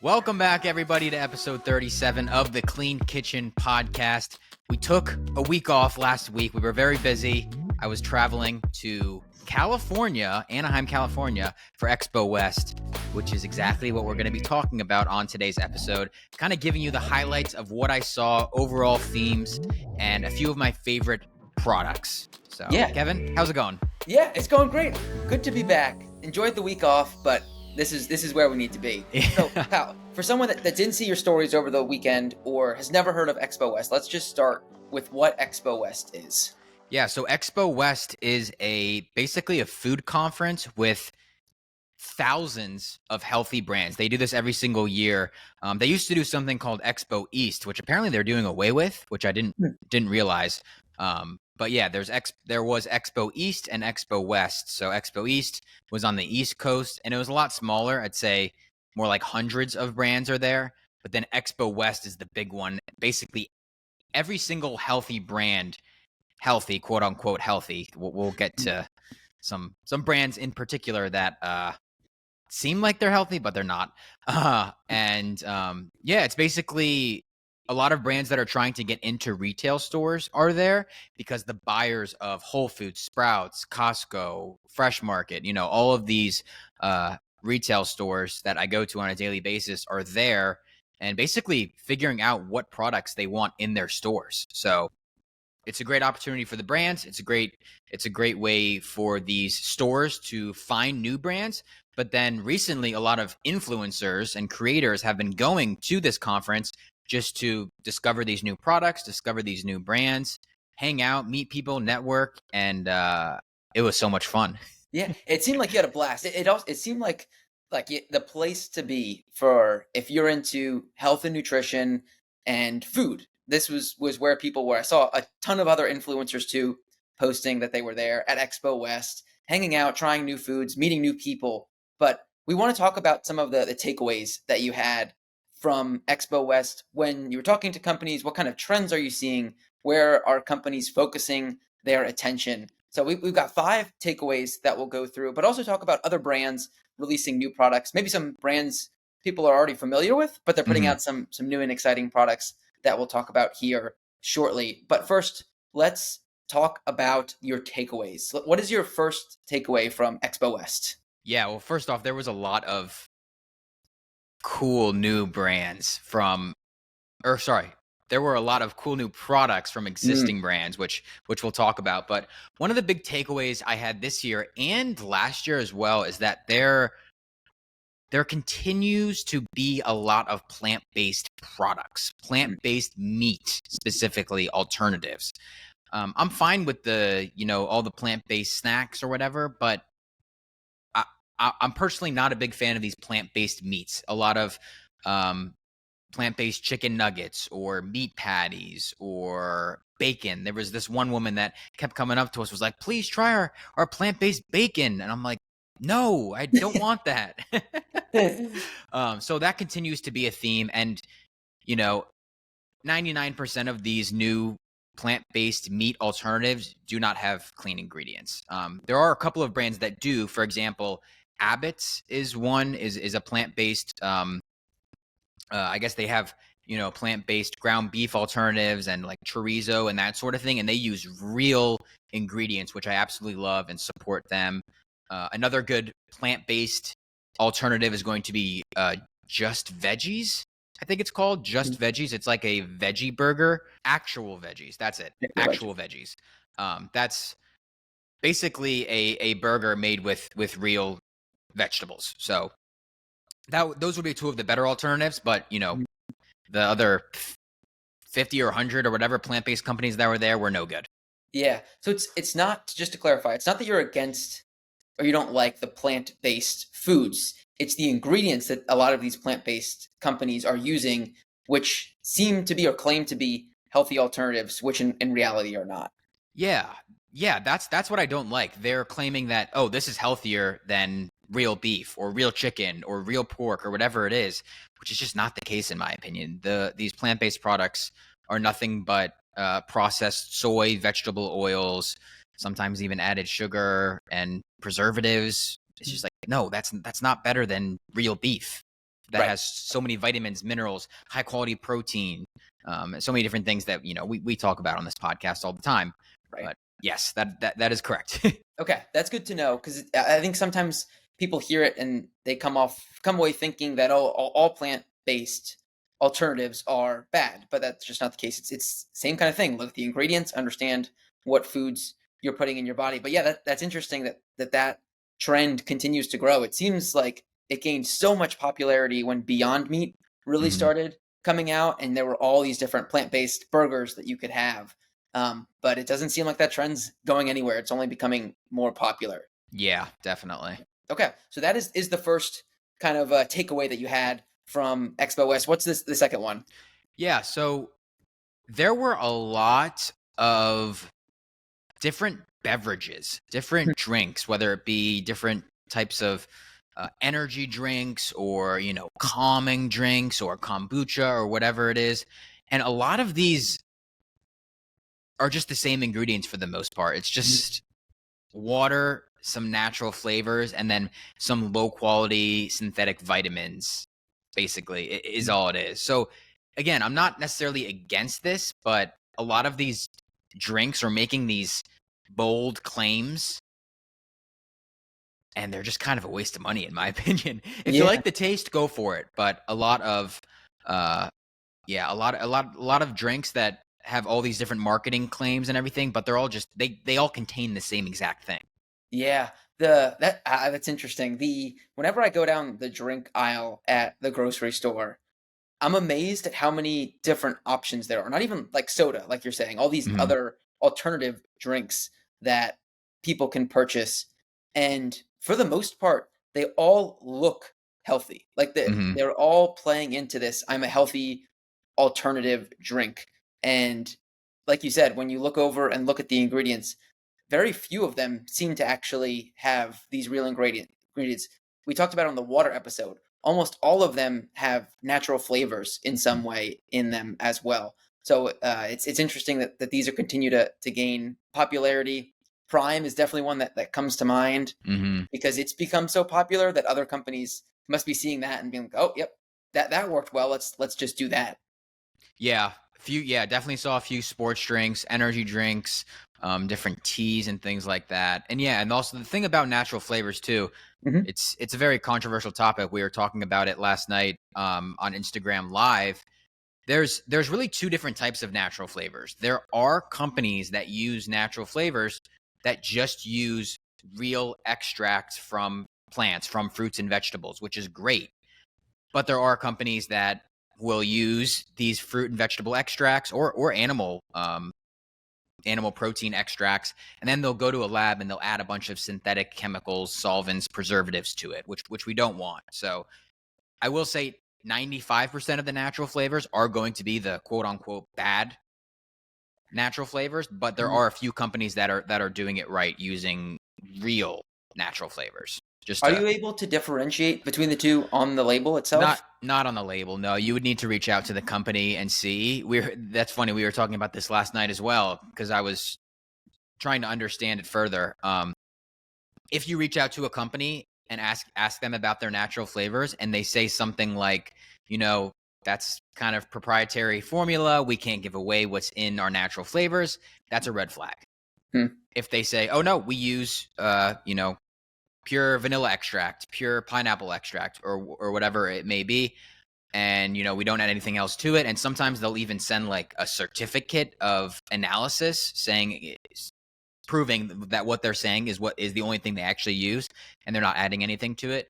Welcome back, everybody, to episode 37 of the Clean Kitchen podcast. We took a week off last week. We were very busy. I was traveling to California, Anaheim, California, for Expo West, which is exactly what we're going to be talking about on today's episode. Kind of giving you the highlights of what I saw, overall themes, and a few of my favorite products. So, Yeah. Kevin, how's it going? Yeah, it's going great. Good to be back. Enjoyed the week off, but this is where we need to be. So, Kyle, for someone that didn't see your stories over the weekend or has never heard of Expo West, let's just start with what Expo West is. Yeah, so Expo West is basically a food conference with thousands of healthy brands. They do this every single year. They used to do something called Expo East, which apparently they're doing away with, which I didn't realize. But yeah, there was Expo East and Expo West. So Expo East was on the East Coast, and it was a lot smaller. I'd say more like hundreds of brands are there. But then Expo West is the big one. Basically, every single healthy brand, healthy, quote unquote healthy. We'll get to some brands in particular that seem like they're healthy, but they're not. Yeah, it's basically a lot of brands that are trying to get into retail stores are there because the buyers of Whole Foods, Sprouts, Costco, Fresh Market, all of these retail stores that I go to on a daily basis are there and basically figuring out what products they want in their stores. So it's a great opportunity for the brands. It's a great way for these stores to find new brands. But then recently, a lot of influencers and creators have been going to this conference just to discover these new products, discover these new brands, hang out, meet people, network, and it was so much fun. Yeah, it seemed like you had a blast. It seemed like the place to be for if you're into health and nutrition and food. This was where people were. I saw a ton of other influencers too posting that they were there at Expo West, hanging out, trying new foods, meeting new people. But we want to talk about some of the takeaways that you had from Expo West when you were talking to companies. What kind of trends are you seeing? Where are companies focusing their attention? So we've got 5 takeaways that we'll go through, but also talk about other brands releasing new products, maybe some brands people are already familiar with, but they're putting out some new and exciting products that we'll talk about here shortly. But first, let's talk about your takeaways. What is your first takeaway from Expo West? Yeah, well, first off, there was a lot of cool new brands there were a lot of cool new products from existing brands, which we'll talk about. But one of the big takeaways I had this year and last year as well is that there continues to be a lot of plant-based products, plant-based meat, specifically alternatives. I'm fine with all the plant-based snacks or whatever, but I'm personally not a big fan of these plant-based meats. A lot of plant-based chicken nuggets or meat patties or bacon. There was this one woman that kept coming up to us, was like, please try our plant-based bacon. And I'm like, no, I don't want that. So that continues to be a theme. And, 99% of these new plant-based meat alternatives do not have clean ingredients. There are a couple of brands that do. For example, Abbott's is a plant-based I guess they have, plant-based ground beef alternatives and like chorizo and that sort of thing. And they use real ingredients, which I absolutely love and support them. Another good plant-based alternative is going to be Just Veggies. I think it's called Just Veggies. It's like a veggie burger, actual veggies. That's it. Actual veggies. That's basically a burger made with real vegetables. So those would be 2 of the better alternatives, but the other 50 or 100 or whatever plant-based companies that were there were no good. Yeah. So it's not, just to clarify, it's not that you're against or you don't like the plant-based foods. It's the ingredients that a lot of these plant-based companies are using, which seem to be or claim to be healthy alternatives, which in reality are not. Yeah, that's what I don't like. They're claiming that, oh, this is healthier than real beef or real chicken or real pork or whatever it is, which is just not the case in my opinion. These plant-based products are nothing but processed soy, vegetable oils, sometimes even added sugar and preservatives. It's just like, no, that's not better than real beef. that Right. has so many vitamins, minerals, high quality protein, so many different things that we talk about on this podcast all the time. Right. But yes, that is correct. Okay, that's good to know because I think sometimes people hear it and they come away thinking that all plant based alternatives are bad, but that's just not the case. It's same kind of thing. Look at the ingredients, understand what foods you're putting in your body. But yeah, that's interesting that trend continues to grow. It seems like it gained so much popularity when Beyond Meat really Mhm. started coming out, and there were all these different plant based burgers that you could have. But it doesn't seem like that trend's going anywhere. It's only becoming more popular. Yeah, definitely. Okay, so that is the first kind of takeaway that you had from Expo West. What's the second one? Yeah, so there were a lot of different beverages, different drinks, whether it be different types of energy drinks or, calming drinks or kombucha or whatever it is. And a lot of these are just the same ingredients for the most part. It's Mhm. just water, some natural flavors, and then some low quality synthetic vitamins, basically, is all it is. So, again, I'm not necessarily against this, but a lot of these drinks are making these bold claims and they're just kind of a waste of money in my opinion. If you Yeah, like the taste, go for it. But a lot of uh yeah, a lot of drinks that have all these different marketing claims and everything, but they're all just they all contain the same exact thing. yeah. That's interesting. The Whenever I go down the drink aisle at the grocery store, I'm amazed at how many different options there are. Not even like soda, like you're saying, all these Mhm. other alternative drinks that people can purchase. And for the most part, they all look healthy. Like Mhm. they're all playing into this. I'm a healthy alternative drink. And like you said, when you look over and look at the ingredients, very few of them seem to actually have these real ingredients. We talked about it on the water episode. Almost all of them have natural flavors in some way in them as well. So it's interesting that these are continue to gain popularity. Prime is definitely one that comes to mind Mhm. because it's become so popular that other companies must be seeing that and being like, "Oh, yep, that worked well. Let's just do that." Definitely saw a few sports drinks, energy drinks, different teas and things like that. And yeah, and also the thing about natural flavors too, Hmm. it's a very controversial topic. We were talking about it last night on Instagram Live. There's really two different types of natural flavors. There are companies that use natural flavors that just use real extracts from plants, from fruits and vegetables, which is great. But there are companies that will use these fruit and vegetable extracts or animal protein extracts, and then they'll go to a lab and they'll add a bunch of synthetic chemicals, solvents, preservatives to it, which we don't want. So I will say 95% of the natural flavors are going to be the quote unquote bad natural flavors, but there are a few companies that are doing it right using real natural flavors. Just Are to you able to differentiate between the two on the label not itself? not on the label. No, you would need to reach out to the company and see. That's funny. We were talking about this last night as well because I was trying to understand it further. If you reach out to a company and ask them about their natural flavors and they say something like, you know, that's kind of proprietary formula, we can't give away what's in our natural flavors, that's a red flag. Hmm. If they say, "Oh no, we use pure vanilla extract, pure pineapple extract or whatever it may be," and we don't add anything else to it, and sometimes they'll even send like a certificate of analysis saying proving that what they're saying is what is the only thing they actually use and they're not adding anything to it.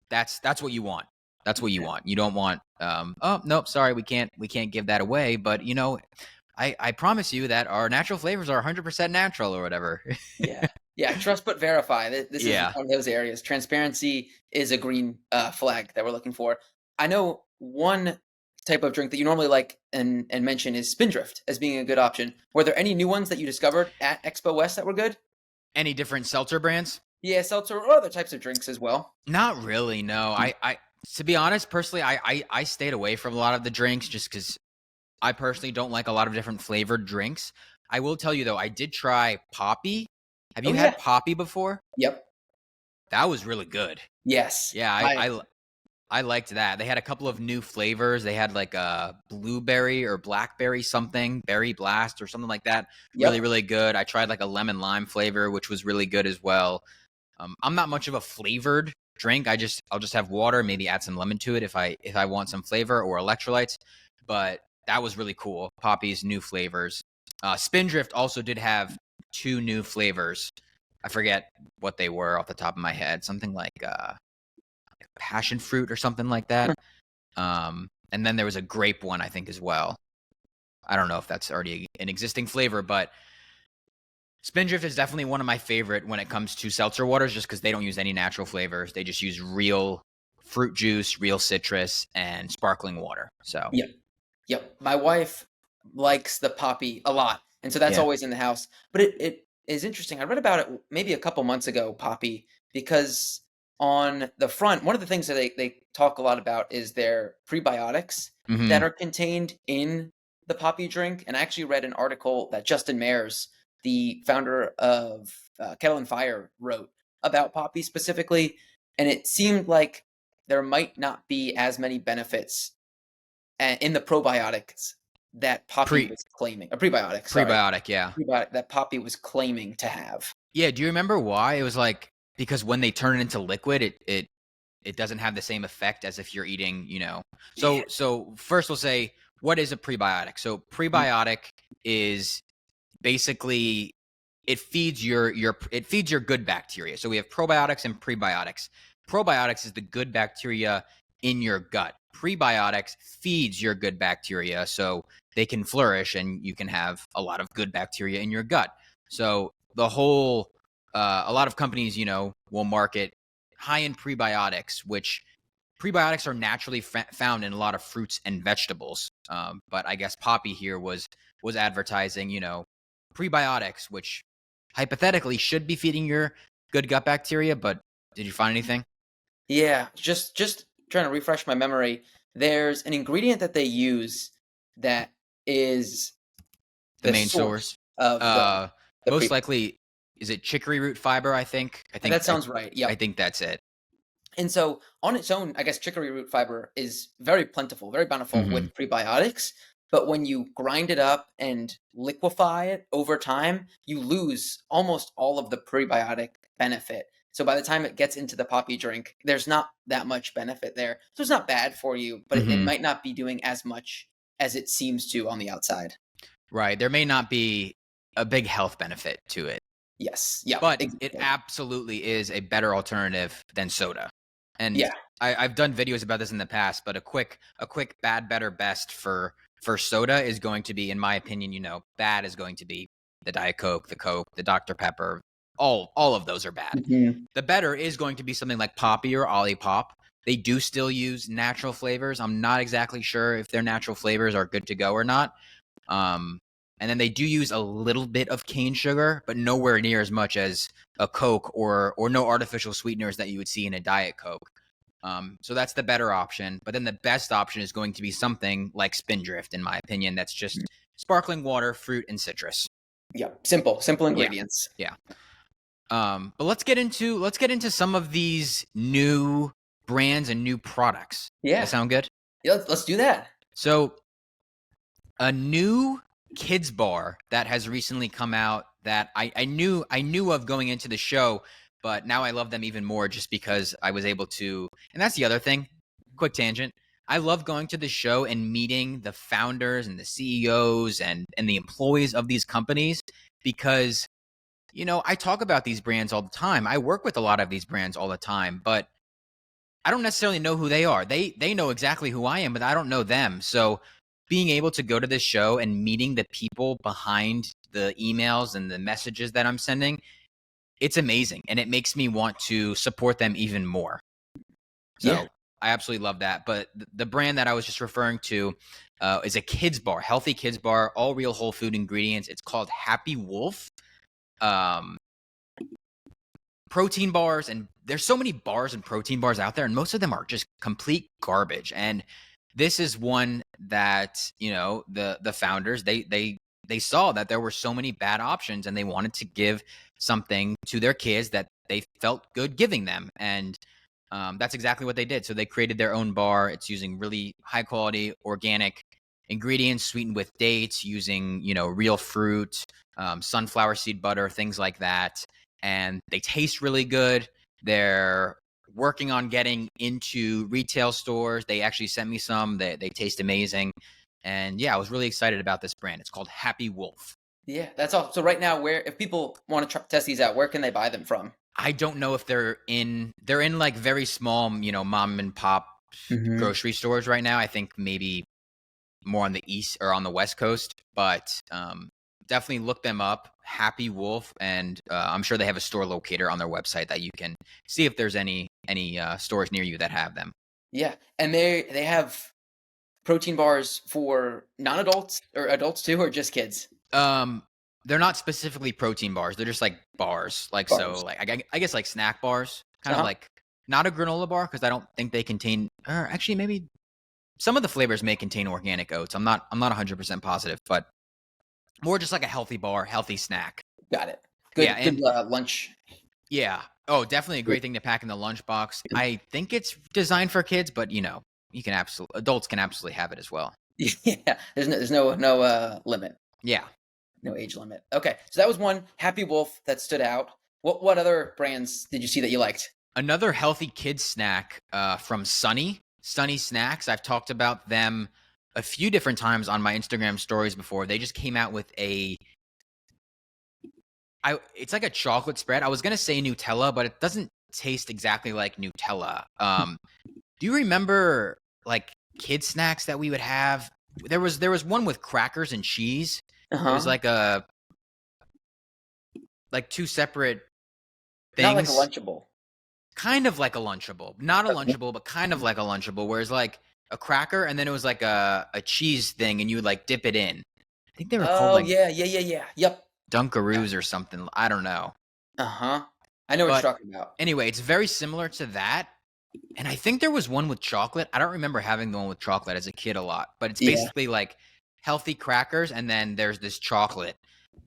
That's what you want. That's what you Yeah. want. You don't want oh nope, sorry, we can't give that away, but I promise you that our natural flavors are 100% natural or whatever. Yeah. Yeah, trust but verify. This is Yeah. one of those areas. Transparency is a green flag that we're looking for. I know one type of drink that you normally like and mention is Spindrift as being a good option. Were there any new ones that you discovered at Expo West that were good? Any different seltzer brands? Yeah, seltzer or other types of drinks as well. Not really, no. I to be honest, personally, I stayed away from a lot of the drinks just because I personally don't like a lot of different flavored drinks. I will tell you though, I did try Poppy. Have Oh you yeah. had Poppy before? Yep. That was really good. Yes. Yeah, I I liked that. They had a couple of new flavors. They had like a blueberry or blackberry something, berry blast or something like that. Really, Yep. really good. I tried like a lemon lime flavor, which was really good as well. I'm not much of a flavored drink. I'll just have water, maybe add some lemon to it if I want some flavor or electrolytes. But that was really cool. Poppy's new flavors. Spindrift also did have two new flavors. I forget what they were off the top of my head. Something like passion fruit or something like that. And then there was a grape one, I think, as well. I don't know if that's already an existing flavor, but Spindrift is definitely one of my favorite when it comes to seltzer waters, just because they don't use any natural flavors. They just use real fruit juice, real citrus, and sparkling water. So Yep. Yep. My wife likes the poppy a lot, and so that's yeah. always in the house. But it is interesting. I read about it maybe a couple months ago, poppy, because on the front, one of the things that they talk a lot about is their prebiotics that Hmm. are contained in the poppy drink. And I actually read an article that Justin Mayers, the founder of Kettle and Fire, wrote about poppy specifically, and it seemed like there might not be as many benefits in the probiotics that Poppy Pre was claiming, a prebiotic, sorry, prebiotic, yeah. prebiotic that Poppy was claiming to have. Yeah, do you remember why? It was like because when they turn it into liquid, it doesn't have the same effect as if you're eating, you know. Yeah. So first we'll say what is a prebiotic? So Mhm. prebiotic is basically it feeds your good bacteria. So we have probiotics and prebiotics. Probiotics is the good bacteria in your gut. Prebiotics feeds your good bacteria so they can flourish and you can have a lot of good bacteria in your gut. So the whole a lot of companies, you know, will market high in prebiotics, which prebiotics are naturally found in a lot of fruits and vegetables. But I guess Poppy here was advertising, you know, prebiotics, which hypothetically should be feeding your good gut bacteria. But did you find anything? Yeah, just trying to refresh my memory. There's an ingredient that they use that is The the main source source, of uh, the most pre. likely, is it chicory root fiber? That sounds right. I Yep. think that's it. And so on its own, I guess chicory root fiber is very plentiful, very bountiful Hmm. with prebiotics. But when you grind it up and liquefy it over time, you lose almost all of the prebiotic benefit. So by the time it gets into the poppy drink, there's not that much benefit there. So it's not bad for you, but it Hmm. might not be doing as much as it seems to on the outside. Right. There may not be a big health benefit to it, Yes. Yep. but it Exactly. absolutely is a better alternative than soda. And Yeah. I've done videos about this in the past, but a quick bad, better, best for soda is going to be, in my opinion, you know, bad is going to be the Diet Coke, the Dr. Pepper. All of those are bad. Mhm. The better is going to be something like Poppy or Olipop. They do still use natural flavors. I'm not exactly sure if their natural flavors are good to go or not. Um, and then they do use a little bit of cane sugar, but nowhere near as much as a Coke or no artificial sweeteners that you would see in a Diet Coke. So that's the better option. But then the best option is going to be something like Spindrift, in my opinion. That's just sparkling water, fruit, and citrus. Yep. Simple Yeah, ingredients. yeah. But let's get into some of these new brands and new products. That Yeah. sound good? Yeah. Let's do that. So a new kids bar that has recently come out that I knew of going into the show, but now I love them even more just because I was able to. And that's the other thing. Quick tangent. I love going to the show and meeting the founders and the CEOs and the employees of these companies because you know, I talk about these brands all the time. I work with a lot of these brands all the time, but I don't necessarily know who they are. They know exactly who I am, but I don't know them. So being able to go to this show and meeting the people behind the emails and the messages that I'm sending, it's amazing. And it makes me want to support them even more. Yeah. So I absolutely love that. But the brand that I was just referring to is a kids bar, healthy kids bar, all real whole food ingredients. It's called Happy Wolf. Um, Protein bars, and there's so many bars and protein bars out there and most of them are just complete garbage, and this is one that you know the founders they saw that there were so many bad options and they wanted to give something to their kids that they felt good giving them, and That's exactly what they did. So they created their own bar. It's using really high quality organic ingredients, sweetened with dates, using real fruit, sunflower seed butter, things like that. And they taste really good. They're working on getting into retail stores. They actually sent me some. They taste amazing. And yeah, I was really excited about this brand. It's called Happy Wolf. Yeah, that's all. So right now, where if people want to test these out, where can they buy them from? I don't know if they're in like very small, mom and pop Hmm. grocery stores right now. I think maybe more on the east or on the west coast, but definitely look them up. Happy Wolf, and I'm sure they have a store locator on their website that you can see if there's any stores near you that have them. Yeah, and they have protein bars for non-adults or adults too, or just kids? Um, they're not specifically protein bars; they're just like bars, like so, Bars. like I guess like snack bars, kind of Uh-huh. like not a granola bar because I don't think they contain. Or actually, maybe some of the flavors may contain organic oats. I'm not 100% positive, but more just like a healthy bar, healthy snack. Got it. Yeah, Good and lunch. yeah. Oh, definitely a great thing to pack in the lunchbox. I think it's designed for kids, but you can absolutely adults can absolutely have it as well. Yeah, there's no limit, Yeah. no age limit. Okay, so that was one Happy Wolf that stood out. What other brands did you see that you liked? Another healthy kids snack from Sunny Snacks. I've talked about them a few different times on my Instagram stories before. They just came out with it's like a chocolate spread. I was gonna say Nutella, but it doesn't taste exactly like Nutella. Do you remember like kid snacks that we would have? There was one with crackers and cheese. Uh It was huh. like two separate Not like a things, Lunchable. kind of like a Lunchable, not a Okay. Lunchable, but kind of like a Lunchable. Whereas like a cracker, and then it was like a cheese thing, and you would like dip it in. I think they were called Oh like yeah, yeah, yeah, yeah. Yep. Yeah. Dunkaroos or something. I don't know, Uh huh. I know what but you're talking about. anyway, it's very similar to that. And I think there was one with chocolate. I don't remember having the one with chocolate as a kid a lot, but it's Yeah. basically like healthy crackers, and then there's this chocolate.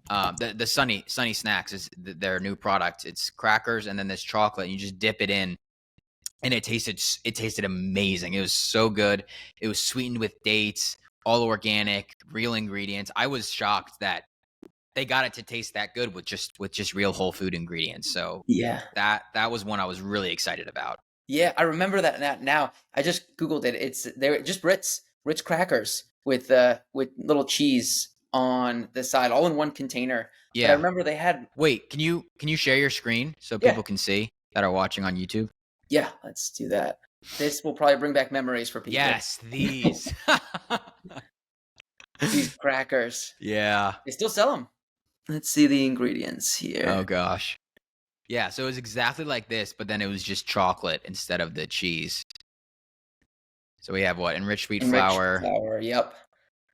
The Sunny Snacks is their new product. It's crackers and then this chocolate. And you just dip it in, and it tasted amazing. It was so good. It was sweetened with dates, all organic, real ingredients. I was shocked that they got it to taste that good with just real whole food ingredients. So Yeah. that was one I was really excited about. Yeah, I remember that now. I just Googled it. They're just Ritz crackers with little cheese on the side, all in one container. But I Yeah. remember they had Wait, can you share your screen so yeah, people can see that are watching on YouTube? yeah, let's do that. This will probably bring back memories for people. Yes, these. These crackers. Yeah. They still sell them. Let's see the ingredients Oh here. gosh. Yeah, so it was exactly like this, but then it was just chocolate instead of the cheese. So we have what? Enriched wheat Enriched flour, flour. Yep.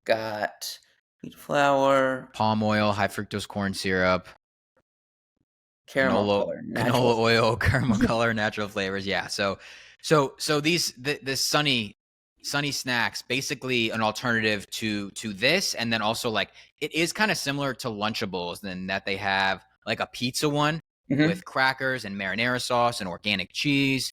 Got wheat flour, palm oil, high fructose corn syrup, caramel canola color, natural canola flavor. oil, caramel color, natural flavors. Yeah. So this sunny snacks basically an alternative to this, and then also like it is kind of similar to Lunchables in that they have like a pizza one Hmm. with crackers and marinara sauce and organic cheese.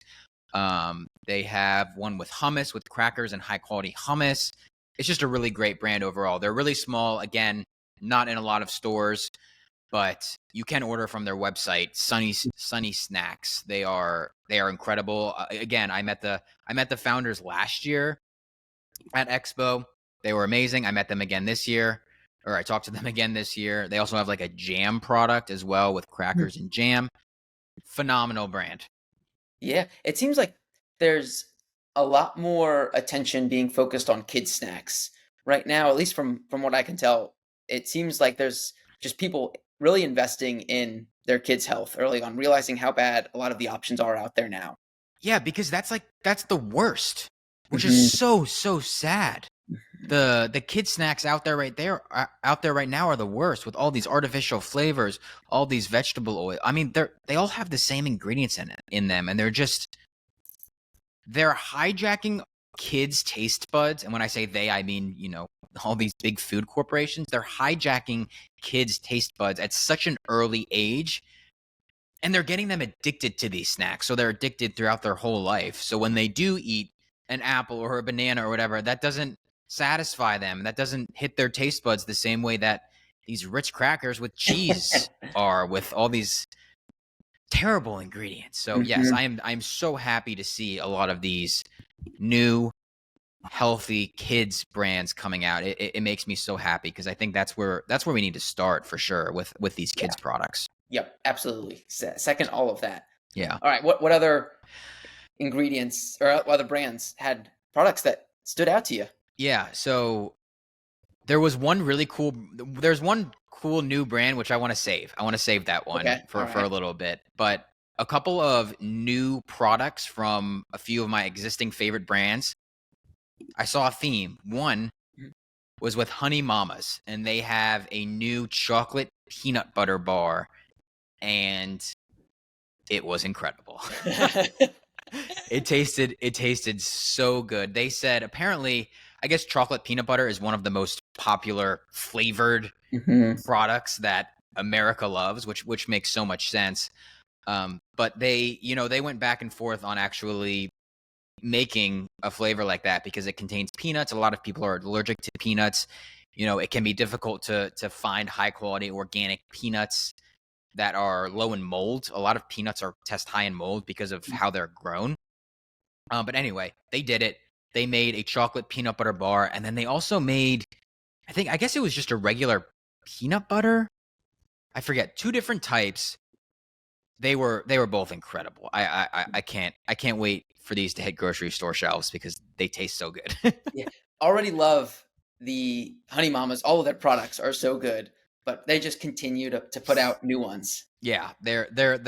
They have one with hummus with crackers and high quality hummus. It's just a really great brand overall. They're really small, again, not in a lot of stores, but you can order from their website, Sunny Snacks. They are incredible. Again, I met the founders last year at Expo. They were amazing. I met them again this year, or I talked to them again this year. They also have like a jam product as well with crackers and jam. Phenomenal brand. Yeah, it seems like there's a lot more attention being focused on kids snacks right now, at least from what I can tell. It seems like there's just people really investing in their kids' health early on, realizing how bad a lot of the options are out there now. Yeah, because that's the worst, which is Mhm. so sad. The kid snacks out there right now are the worst with all these artificial flavors, all these vegetable oil. I mean, they all have the same ingredients in them, and they're hijacking kids' taste buds. And when I say they, I mean all these big food corporations. They're hijacking kids' taste buds at such an early age, and they're getting them addicted to these snacks. So they're addicted throughout their whole life. So when they do eat an apple or a banana or whatever, that doesn't satisfy them. That doesn't hit their taste buds the same way that these Ritz crackers with cheese are, with all these terrible ingredients. So yes, Mhm. I'm so happy to see a lot of these new healthy kids brands coming out. It makes me so happy because I think that's where we need to start for sure with these Yeah. kids products. Yep, absolutely. Second all of that. Yeah. All right, what other ingredients or other brands had products that stood out to you? Yeah, so there's one cool new brand which I want to save. I want to save that one Okay, all for a right. little bit. But a couple of new products from a few of my existing favorite brands. I saw a theme. One Mhm. was with Honey Mamas, and they have a new chocolate peanut butter bar, and it was incredible. It tasted so good. They said apparently, I guess chocolate peanut butter is one of the most popular flavored Mhm. products that America loves, which makes so much sense. But they went back and forth on actually making a flavor like that because it contains peanuts. A lot of people are allergic to peanuts. It can be difficult to find high quality organic peanuts that are low in mold. A lot of peanuts are test high in mold because of how they're grown. But anyway, they did it. They made a chocolate peanut butter bar, and then they also made, I guess it was just a regular peanut butter. I forget, two different types. They were both incredible. I can't wait for these to hit grocery store shelves because they taste so good. Yeah. Already love the Honey Mamas. All of their products are so good, but they just continue to put out new ones. Yeah, they're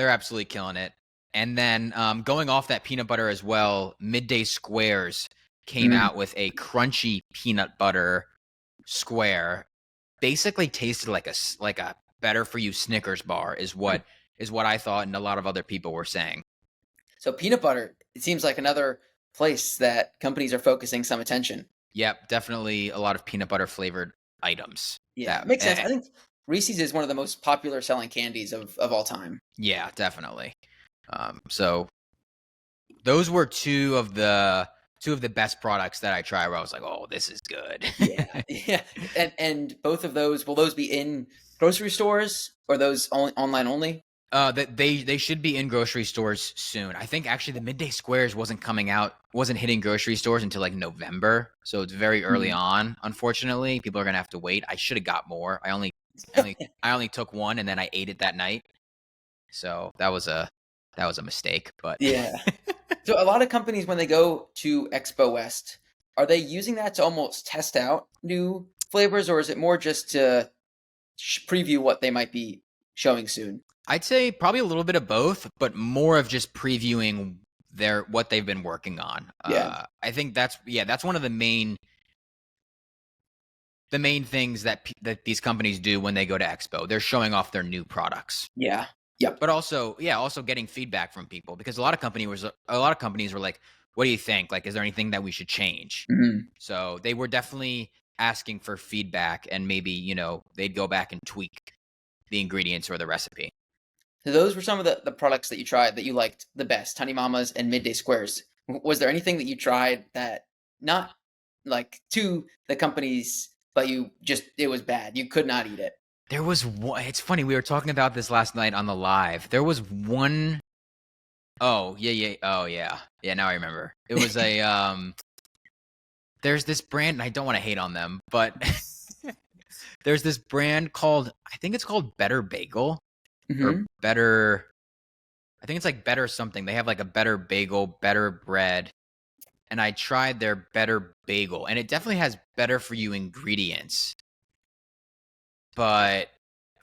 absolutely killing it. And then going off that peanut butter as well, Midday Squares came Mm. out with a crunchy peanut butter square. Basically tasted like a better for you Snickers bar is what I thought and a lot of other people were saying. So peanut butter, it seems like another place that companies are focusing some attention. Yep, definitely a lot of peanut butter flavored items. Yeah, That makes sense. I think Reese's is one of the most popular selling candies of all time. Yeah, definitely. So those were two of the best products that I tried where I was like, "Oh, this is good." Yeah, yeah, and both of those, will those be in grocery stores or those only online only? That they should be in grocery stores soon. I think actually the Midday Squares wasn't hitting grocery stores until like November, so it's very early Mhm. on. Unfortunately, people are gonna have to wait. I should have got more. I only took one and then I ate it that night, so that was a mistake. But Yeah. So a lot of companies, when they go to Expo West, are they using that to almost test out new flavors, or is it more just to preview what they might be showing soon? I'd say probably a little bit of both, but more of just previewing what they've been working on. Yeah. I think that's one of the main things that these companies do when they go to Expo. They're showing off their new products, Yeah. Yep. but also getting feedback from people because a lot of companies were like, "What do you think? Like, is there anything that we should change?" Mhm. So they were definitely asking for feedback, and maybe they'd go back and tweak the ingredients or the recipe. So those were some of the products that you tried that you liked the best, Honey Mamas and Midday Squares. Was there anything that you tried that, not like to the companies, but you just, it was bad, you could not eat it? There was one. It's funny. We were talking about this last night on the live. There was one oh yeah, yeah. Oh yeah. Yeah, now I remember. It was there's this brand, and I don't want to hate on them, but there's this brand called, I think it's called Better Bagel or Mhm. Better, I think it's like Better something. They have like a Better Bagel, Better Bread, and I tried their Better Bagel, and it definitely has better for you ingredients. But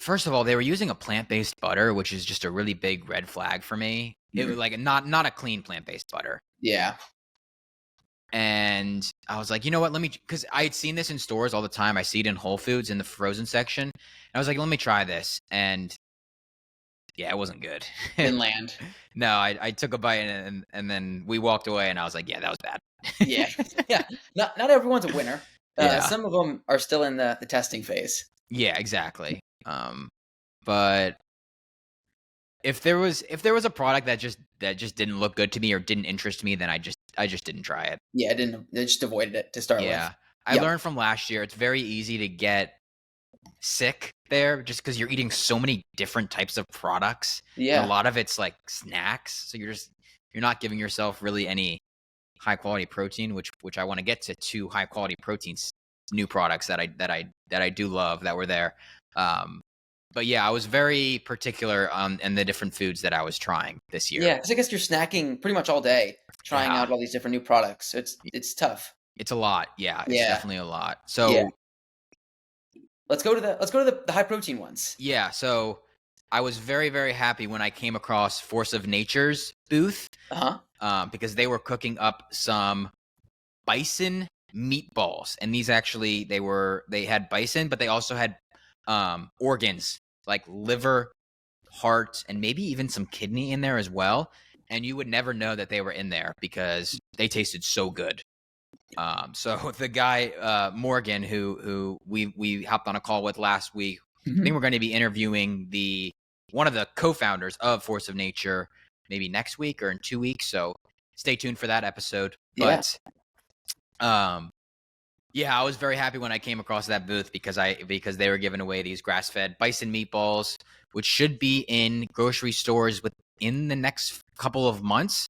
first of all, they were using a plant-based butter, which is just a really big red flag for me. It was Mm. like not a clean plant-based butter. Yeah. And I was like, you know what? Because I had seen this in stores all the time. I see it in Whole Foods in the frozen section. And I was like, let me try this. And yeah, it wasn't good. Didn't land. No, I took a bite and then we walked away and I was like, yeah, that was bad. Yeah. Yeah. Not everyone's a winner. Yeah. Some of them are still in the testing phase. Yeah, exactly. But if there was a product that just didn't look good to me or didn't interest me, then I just didn't try it. Yeah, I just avoided it to start with. Yeah. I Yep. learned from last year, it's very easy to get sick there just because 'cause you're eating so many different types of products, and a Yeah. lot of it's, like, snacks, so you're not giving yourself really any high quality protein, which I wanna get to 2 high quality proteins new products that I do love that were there. Um, but yeah, I was very particular on in the different foods that I was trying this year. Yeah, 'cause I guess you're snacking pretty much all day, trying Yeah. out all these different new products. I It's tough. it's a lot, yeah, it's Yeah. definitely a lot. Yeah. So, Let's go to the high protein ones. yeah, so I was very, very happy when I came across Force of Nature's booth, Uh-huh. because they were cooking up some bison meatballs, and these actually they had bison, but they also had, organs, like liver, heart, and maybe even some kidney in there as well, and you would never know that they were in there because they tasted so good. So the guy Morgan, who we hopped on a call with last week, I think Mhm. we're going to be interviewing the one of the co-founders of Force of Nature maybe next week or in 2 weeks. So stay tuned for that episode. Yeah. But um, yeah, I was very happy when I came across that booth because they were giving away these grass-fed bison meatballs, which should be in grocery stores within the next couple of months.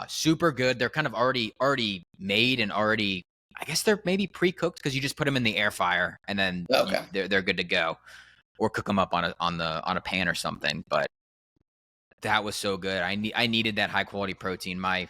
Super good. They're kind of already made and already. I guess they're maybe pre-cooked because you just put them in the air fryer and then Okay. they're good to go, or cook them up on a pan or something. But that was so good. I needed that high quality protein. My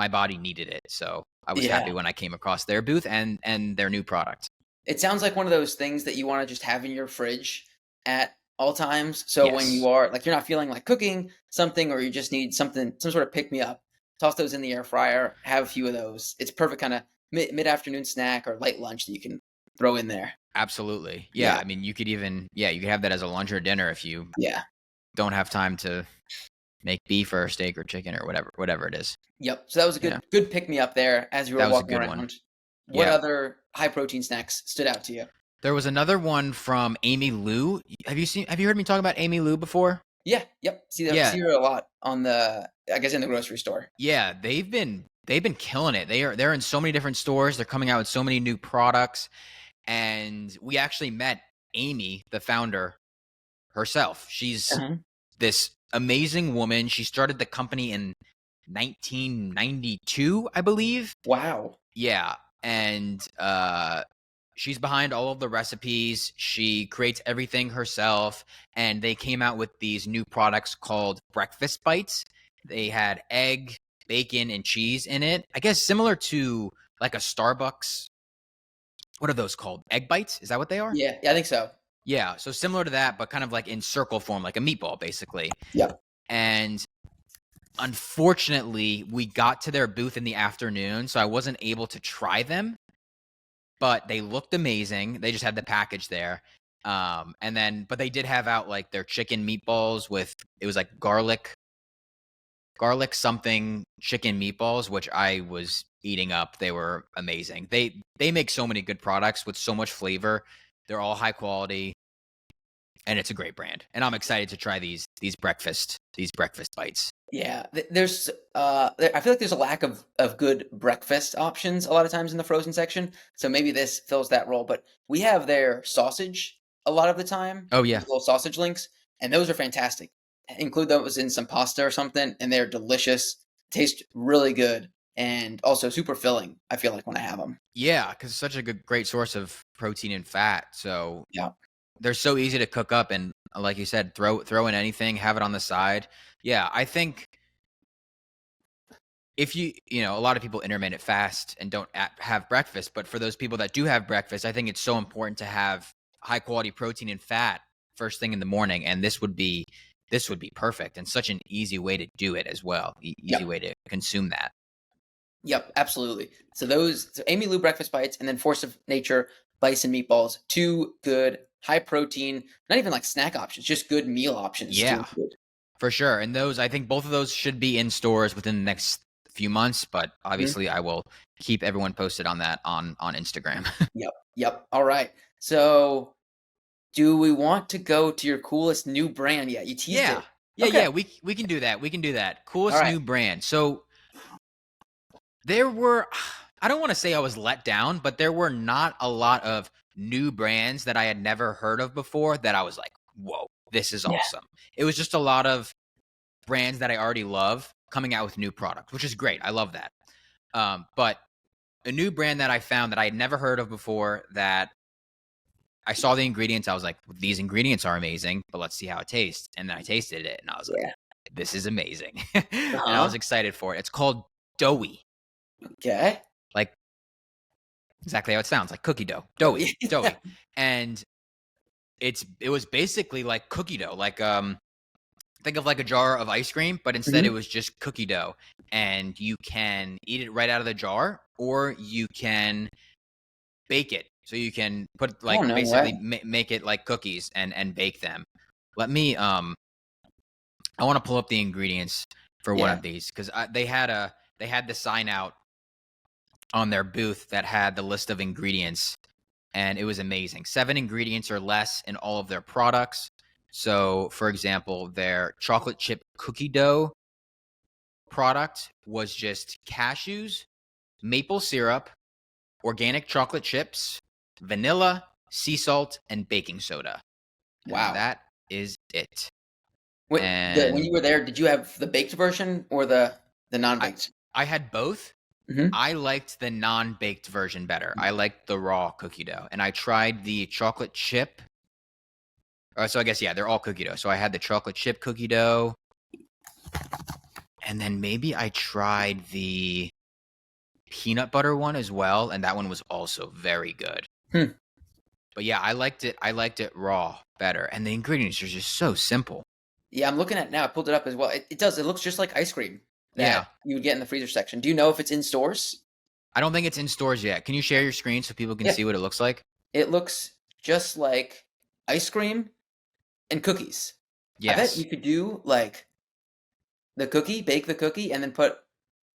body needed it, so I was happy Yeah. when I came across their booth and their new product. It sounds like one of those things that you wanna just have in your fridge at all times, so when you Yes, are like, you're not feeling like cooking something or you just need some sort of pick me up, toss those in the air fryer, have a few of those. It's perfect kinda mid-afternoon snack or light lunch that you can throw in there. absolutely. Yeah, Yeah. I mean, you could have that as a lunch or dinner if you Yeah. don't have time to make beef or steak or chicken or whatever it is. Yep. So that was a You know, good pick me up there as you were that was a walking good one. around. What Yeah. other high protein snacks stood out to you? There was another one from Amylu. Have you heard me talk about Amylu before? Yeah, yep. Yeah. See her a lot on the I guess in the grocery store. Yeah, they've been killing it. They're in so many different stores. They're coming out with so many new products, and we actually met Amy, the founder herself. She's Uh-huh. this amazing woman. She started the company in 1992, I believe. Wow. Yeah, and she's behind all of the recipes. She creates everything herself, and they came out with these new products called breakfast bites. They had egg, bacon, and cheese in it. I guess similar to like a Starbucks. What are those called? Egg bites? Is that what they are? Yeah, yeah, I think so. Yeah, so similar to that, but kind of like in circle form, like a meatball, basically. Yep. And unfortunately, we got to their booth in the afternoon, so I wasn't able to try them, but they looked amazing. They just had the package there. But they did have out like their chicken meatballs with it was like garlic something chicken meatballs, which I was eating up. They were amazing. They make so many good products with so much flavor. They're all high quality, and it's a great brand. And I'm excited to try these breakfast bites. Yeah, there's I feel like there's a lack of good breakfast options a lot of times in the frozen section. So maybe this fills that role, but we have their sausage a lot of the time, Oh these yeah. little sausage links, and those are fantastic. Include those in some pasta or something, and they're delicious. Taste really good and also super filling. I feel like when I have them. Yeah, because it's such a great source of protein and fat. So Yeah. they're so easy to cook up, and like you said, throw in anything, have it on the side. Yeah, I think if a lot of people intermittent fast and don't have breakfast, but for those people that do have breakfast, I think it's so important to have high quality protein and fat first thing in the morning, and this would be perfect and such an easy way to do it as well. Easy Yep. way to consume that. Yep, absolutely. So Amy Lou breakfast bites and then Force of Nature bison meatballs. Two good, high protein, not even like snack options, just good meal options to Yeah, include. for sure. And those, I think both of those should be in stores within the next few months, but Mhm. obviously I will keep everyone posted on that on Instagram. Yep. Yep. All right. So do we want to go to your coolest new brand yet? You teased Yeah. it Yeah, Okay. yeah, we can do that. We can do that. All Coolest right. new brand. So there were, I don't want to say I was let down, but there were not a lot of new brands that I had never heard of before that I was like, whoa, this is Yeah. awesome. It was just a lot of brands that I already love coming out with new products, which is great. I love that. But a new brand that I found that I had never heard of before that I saw the ingredients. I was like, these ingredients are amazing, but let's see how it tastes. And then I tasted it and I was like, Yeah. this is amazing. And I was Uh-huh. excited for it. It's called Doughy, Okay. like exactly how it sounds, like cookie dough, Oh, doughy, yeah. doughy. And it was basically like cookie dough, like think of like a jar of ice cream, but instead it Mhm. was just cookie dough. And you can eat it right out of the jar, or you can bake it. So you can put Oh, like no basically way. make it like cookies and bake them. Let me I want to pull up the ingredients for one Yeah. of these because they had the sign out on their booth that had the list of ingredients, and it was amazing. 7 ingredients or less in all of their products. So, for example, their chocolate chip cookie dough product was just cashews, maple syrup, organic chocolate chips, vanilla, sea salt, and baking soda. And Wow. that is it. When And you were there, did you have the baked version or the I non-baked? I had both. Mhm. I liked the non-baked version better. I liked the raw cookie dough. And I tried the chocolate chip. So I guess yeah, they're all cookie dough. So I had the chocolate chip cookie dough, and then maybe I tried the peanut butter one as well, and that one was also very good. Hmm. But yeah, I liked it. I liked it raw better, and the ingredients are just so simple. Yeah, I'm looking at it now. I pulled it up as well. It does. It looks just like ice cream Yeah, that you would get in the freezer section. Do you know if it's in stores? I don't think it's in stores yet. Can you share your screen so people can Yeah. see what it looks like? It looks just like ice cream and cookies. I bet Yes, you could do like the cookie, bake the cookie, and then put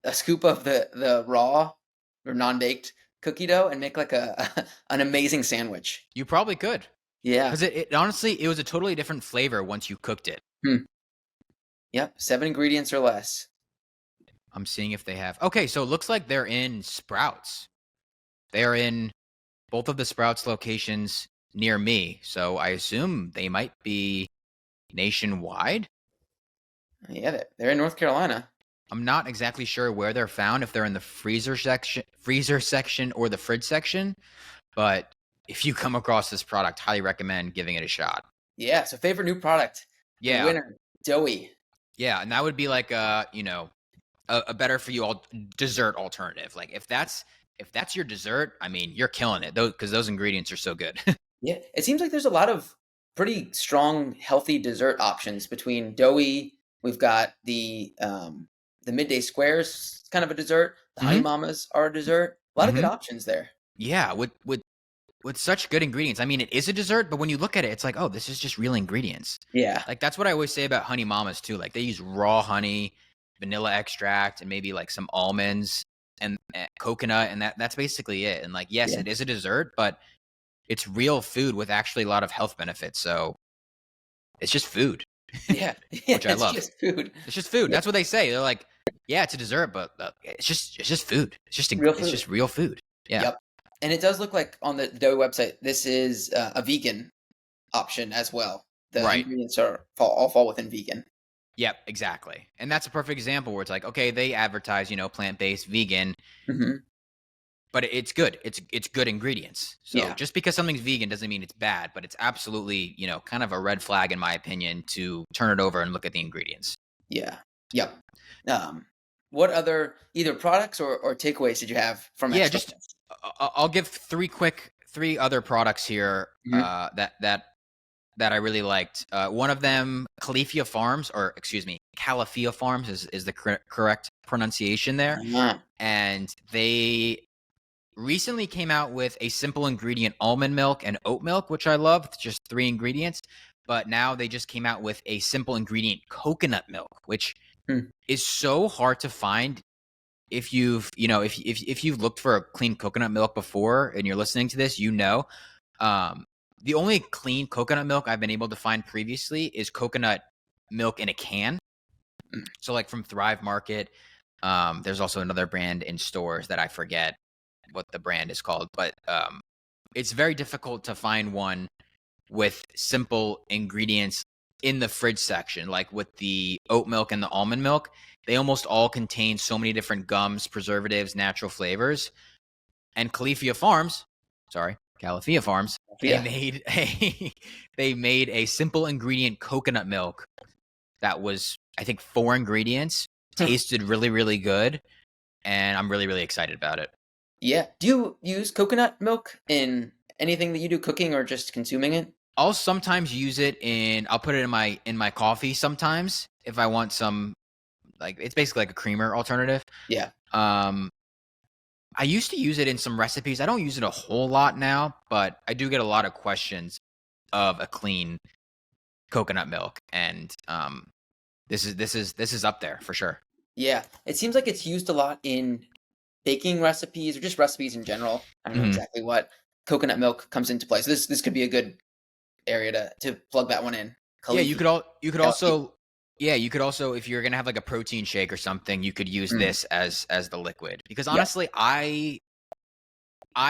a scoop of the raw or non-baked cookie dough and make like a an amazing sandwich. you probably could, Yeah. because it honestly it was a totally different flavor once you cooked it. Hmm. Yep. 7 ingredients or less. I'm seeing if they have. Okay, so it looks like they're in Sprouts. They are in both of the Sprouts locations near me, so I assume they might be nationwide. Yeah, they're in North Carolina. I'm not exactly sure where they're found, if they're in the freezer section or the fridge section, but if you come across this product, highly recommend giving it a shot. Yeah. So favorite new product, the Yeah. winner, Doughy. Yeah, and that would be like a better for you all dessert alternative. Like if that's your dessert, I mean, you're killing it. Those cuz those ingredients are so good. Yeah, it seems like there's a lot of pretty strong, healthy dessert options between doughy. We've got the midday squares, kind of a dessert. The honey Mhm. mamas are a dessert. A lot of good Mhm. options there. Yeah, with such good ingredients. I mean, it is a dessert, but when you look at it, it's like, oh, this is just real ingredients. Yeah, Like that's what I always say about honey mamas too. Like they use raw honey, vanilla extract, and maybe like some almonds and coconut, and that's basically it. And like, yes, yeah, it is a dessert, but it's real food with actually a lot of health benefits. So it's just food, yeah, yeah. which I It's love. just food. It's just food. Yeah, That's what they say. They're like, yeah, it's a dessert, but it's just food. real It's food. just real food. Yeah. Yep. And it does look like on the dough website, this is a vegan option as well. The Right. ingredients are all fall within vegan. Yep, exactly. And that's a perfect example where it's like, okay, they advertise, plant-based, vegan, Hmm. but it's good. It's good ingredients. So Yeah, just because something's vegan doesn't mean it's bad, but it's absolutely, kind of a red flag in my opinion to turn it over and look at the ingredients. yeah, yep. Um, what other either products or takeaways did you have from Yeah, Expo just West? I'll give three other products here Mhm. that I really liked. One of them, Califia Farms, or excuse me, Califia Farms is the correct pronunciation there, Ah, and they recently came out with a simple ingredient almond milk and oat milk, which I love. It's just 3 ingredients. But now they just came out with a simple ingredient coconut milk, which hmm, is so hard to find. If you've, if you've looked for a clean coconut milk before and you're listening to this, um, the only clean coconut milk I've been able to find previously is coconut. milk in a can. So like from Thrive Market, there's also another brand in stores that I forget what the brand is called, but it's very difficult to find one with simple ingredients in the fridge section. Like with the oat milk and the almond milk, they almost all contain so many different gums, preservatives, natural flavors. And Califia Farms, they Yeah. made a they made a simple ingredient coconut milk that was, I think, 4 ingredients, Huh. tasted really, really good, and I'm really, really excited about it. Yeah. Do you use coconut milk in anything that you do, cooking or just consuming it? I'll sometimes use it I'll put it in my coffee sometimes if I want some, like, it's basically like a creamer alternative. Yeah. Um, I used to use it in some recipes. I don't use it a whole lot now, but I do get a lot of questions of a clean coconut milk, and this is up there for sure. Yeah. It seems like it's used a lot in baking recipes or just recipes in general. I don't know Mhm. exactly what coconut milk comes into play. So this could be a good area to plug that one in. Yeah, Califia. you could Califia. also yeah, you could also, if you're gonna have like a protein shake or something, you could use Mm, this as the liquid. Because yeah. honestly, I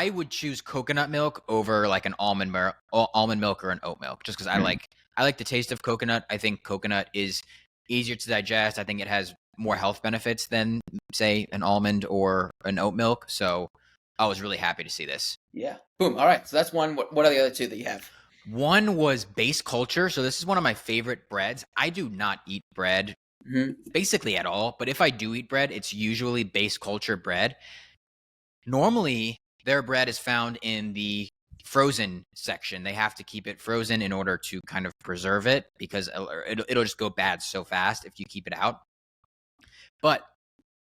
would choose coconut milk over like an almond milk or an oat milk, just because Mm, I like the taste of coconut. I think coconut is easier to digest. I think it has more health benefits than, say, an almond or an oat milk. So I was really happy to see this. yeah. Boom. All right. So that's one. What are the other two that you have? One was base culture. So this is one of my favorite breads. I do not eat bread Hmm. basically at all, but if I do eat bread, it's usually base culture bread. Normally, their bread is found in the frozen section. They have to keep it frozen in order to kind of preserve it because it'll just go bad so fast if you keep it out. But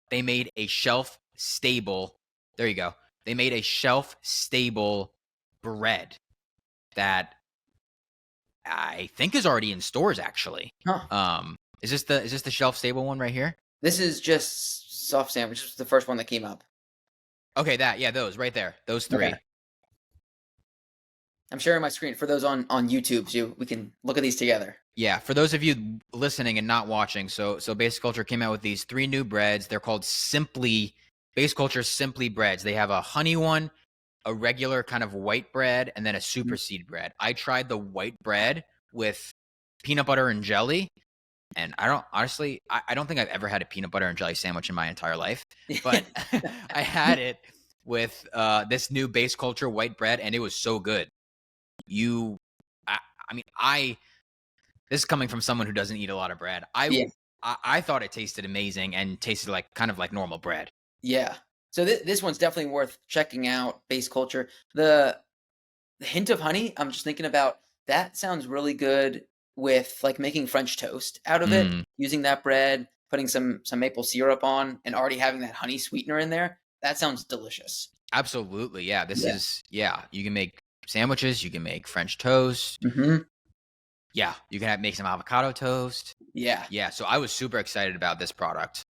they made a shelf stable. There you go. They made a shelf stable bread that I think is already in stores actually. Huh. Is this the shelf stable one right here? This is just soft sandwich. This was the first one that came up. Okay, those right there. Those Okay. 3. I'm sharing my screen for those on YouTube, so we can look at these together. Yeah, for those of you listening and not watching, so Base Culture came out with these 3 new breads. They're called Simply Base Culture Simply breads. They have a honey one, a regular kind of white bread, and then a super seed bread. I tried the white bread with peanut butter and jelly, and I don't think I've ever had a peanut butter and jelly sandwich in my entire life, but I had it with this new Base Culture white bread, and it was so good. You, I mean, this is coming from someone who doesn't eat a lot of bread. Yeah. I thought it tasted amazing and tasted like kind of like normal bread. Yeah. So this one's definitely worth checking out. Base culture. The hint of honey. I'm just thinking about that. Sounds really good with like making French toast out of it, Mm, using that bread, putting some maple syrup on, and already having that honey sweetener in there. That sounds delicious. absolutely. Yeah, Yeah. you can make sandwiches, you can make French toast. Hmm. Yeah, you can make some avocado toast. Yeah. Yeah, so I was super excited about this product.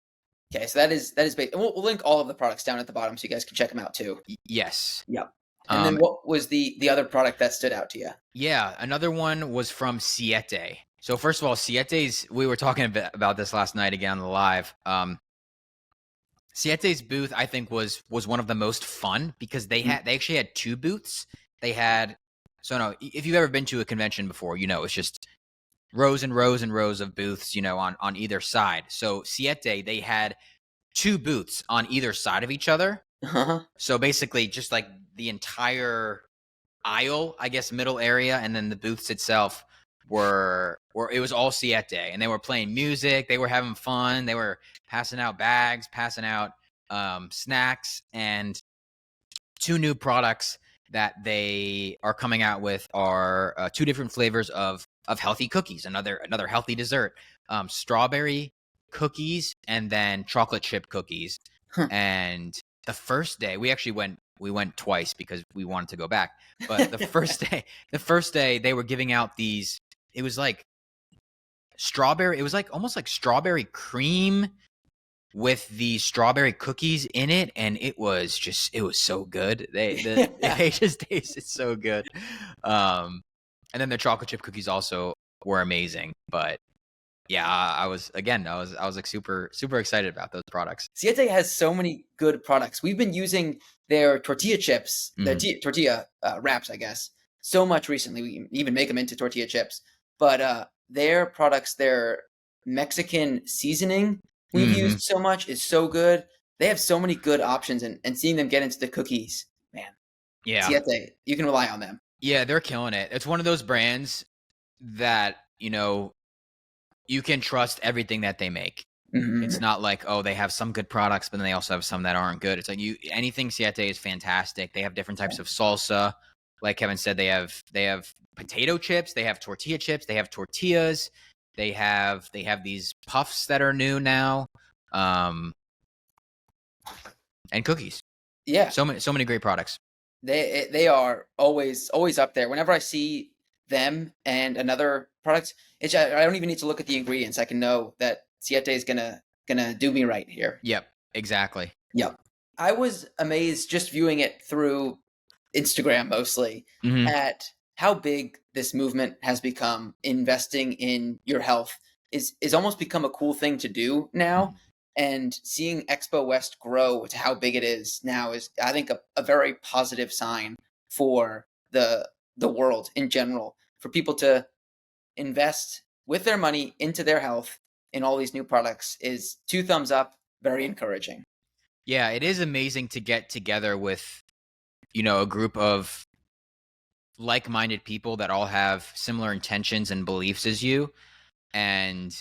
Okay. So that is base. And we'll link all of the products down at the bottom so you guys can check them out too. Yes. Yep. And then Um what was the other product that stood out to you? yeah, another one was from Siete. So first of all, Siete's, we were talking a bit about this last night again on the live. Siete's booth, I think, was one of the most fun because they actually had 2 booths. They had, so no, if you've ever been to a convention before, you know it's just rows and rows and rows of booths, on either side. So Siete, they had 2 booths on either side of each other. Uh-huh. So basically, just like the entire aisle, I guess, middle area, and then the booths itself were it was all Siete, and they were playing music, they were having fun, they were passing out bags, passing out snacks, and 2 new products that they are coming out with are 2 different flavors of healthy cookies, another healthy dessert, strawberry cookies, and then chocolate chip cookies. Huh. And the first day we went twice because we wanted to go back. But the first day they were giving out these. It was like strawberry. It was like almost like strawberry cream with the strawberry cookies in it, and it was so good. They just tasted so good. And then the chocolate chip cookies also were amazing. But Yeah, I was like super excited about those products. Siete has so many good products. We've been using their tortilla chips, their Mhm. tortilla wraps, I guess, so much recently. We even make them into tortilla chips. But their products, their Mexican seasoning we've used Mhm. so much is so good. They have so many good options, and seeing them get into the cookies, man, Yeah. Siete, you can rely on them. Yeah, they're killing it. It's one of those brands that, you can trust everything that they make. It's Hmm. not like, oh, they have some good products, but then they also have some that aren't good. It's like anything Siete is fantastic. They have different types of salsa. Like Kevin said, they have potato chips, they have tortilla chips, they have tortillas, they have these puffs that are new now, um, and cookies. Yeah, So many great products. they are always up there. Whenever I see them and another product, I don't even need to look at the ingredients. I can know that Siete is gonna do me right here. Yep, exactly. Yep. I was amazed just viewing it through Instagram mostly Hmm. at how big this movement has become. Investing in your health is almost become a cool thing to do now. And seeing Expo West grow to how big it is now is, I think, a very positive sign for the world in general. For people to invest with their money into their health in all these new products is two thumbs up, very encouraging. Yeah, it is amazing to get together with a group of like-minded people that all have similar intentions and beliefs as you. And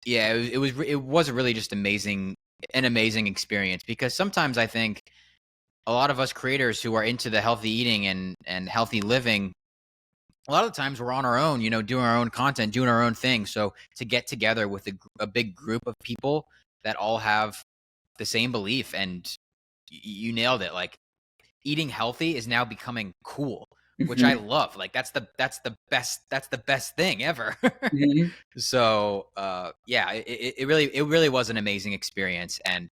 yeah, it was really just an amazing experience, because sometimes I think a lot of us creators who are into the healthy eating and healthy living, a lot of the times we're on our own, doing our own content, doing our own thing. So to get together with a big group of people that all have the same belief, and you nailed it. Like, eating healthy is now becoming cool, which I Mhm, love. Like, that's the best thing ever. mhm. So yeah, it really was an amazing experience, and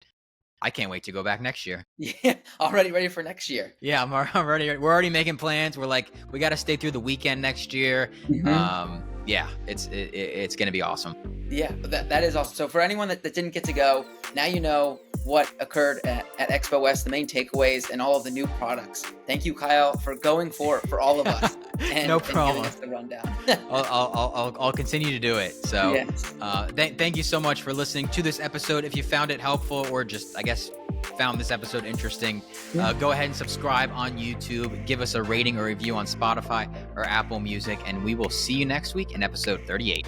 I can't wait to go back next year. Yeah, already ready for next year. Yeah, I'm already we're already making plans. We're like, we got to stay through the weekend next year. Mhm. Yeah, it's gonna be awesome. Yeah, but that is awesome. So for anyone that didn't get to go, now you know what occurred at Expo West, the main takeaways, and all of the new products. Thank you, Kyle, for going for all of us No and giving problem. us the rundown. I'll continue to do it. So, Yes. thank you so much for listening to this episode. If you found it helpful, or just, I guess, found this episode interesting, Yeah. go ahead and subscribe on YouTube. Give us a rating or review on Spotify or Apple Music, and we will see you next week in episode 38.